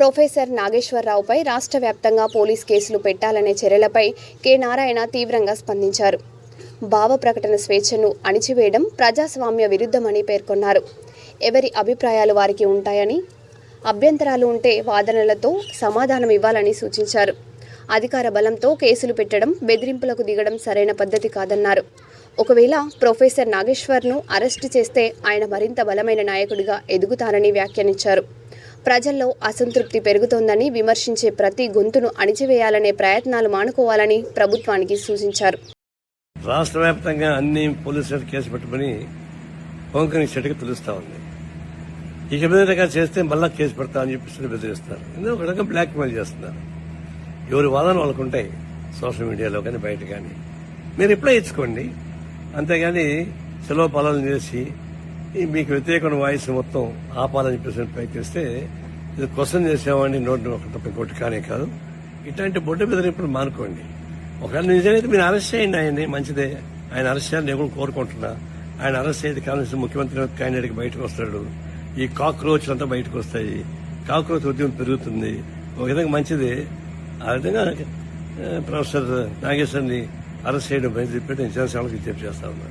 Professor నాగేశ్వరరావుపై రాష్ట్ర వ్యాప్తంగా police కేసులు పెట్టాలనే చర్యలపై కె నారాయణ తీవ్రంగా స్పందించారు. భావ ప్రకటన స్వేచ్ఛను అణిచివేయడం ప్రజాస్వామ్య విరుద్ధమని పేర్కొన్నారు. ఎవరి అభిప్రాయాలు వారికి ఉంటాయని, అభ్యంతరాలు ఉంటే వాదనలతో సమాధానం ఇవ్వాలని సూచించారు. అధికార బలంతో కేసులు పెట్టడం, బెదిరింపులకు దిగడం సరైన పద్ధతి కాదన్నారు. ఒకవేళ ప్రొఫెసర్ నాగేశ్వర్ను అరెస్టు చేస్తే ఆయన మరింత బలమైన నాయకుడిగా ఎదుగుతారని వ్యాఖ్యానించారు. ప్రజల్లో అసంతృప్తి పెరుగుతోందని విమర్శించే ప్రతి గొంతును అణిచివేయాలనే ప్రయత్నాలు మానుకోవాలని ప్రభుత్వానికి సూచించారు. రాష్ట్ర వ్యాప్తంగా అన్ని పోలీసులు కేసు పెట్టుకుని పొంకని చెట్టుకు తెలుస్తా ఉంది. ఇక మీద చేస్తే మళ్ళా కేసు పెడతా అని చెప్పి బెదిరిస్తారు. ఎందుకు ఒక రకంగా బ్లాక్ మెయిల్ చేస్తున్నారు. ఎవరి వాదన వాళ్ళకు ఉంటాయి, సోషల్ మీడియాలో కానీ బయట కానీ. మీరు రిప్లై ఇచ్చుకోండి, అంతేగాని సెలవు పాలన చేసి మీకు వ్యతిరేకమైన వాయిస్ మొత్తం ఆపాలని చెప్పేసి ప్రయత్నిస్తే ఇది క్వశ్చన్ చేసేవాడిని నోటి తప్ప ఇంకోటి కానీ కాదు. ఇట్లాంటి బొడ్డు బెదిరింపులు మానుకోండి. ఒకవేళ నిజమైతే మీరు అరెస్ట్ చేయండి, ఆయన్ని మంచిదే. ఆయన అరెస్ట్ చేయాలని నేను కూడా కోరుకుంటున్నా. ఆయన అరెస్ట్ అయితే కాంగ్రెస్ ముఖ్యమంత్రి క్యాండిడేట్ బయటకు వస్తాడు. ఈ కాక్రోచ్లు అంతా బయటకు వస్తాయి. కాక్రోచ్ ఉద్యమం పెరుగుతుంది. ఒక విధంగా మంచిదే. ఆ విధంగా ప్రొఫెసర్ నాగేశ్వర్ని అరెస్ట్ చేయడం బయట చెప్పి నేను జనసేనకు విజ్ఞప్తి చేస్తా ఉన్నా.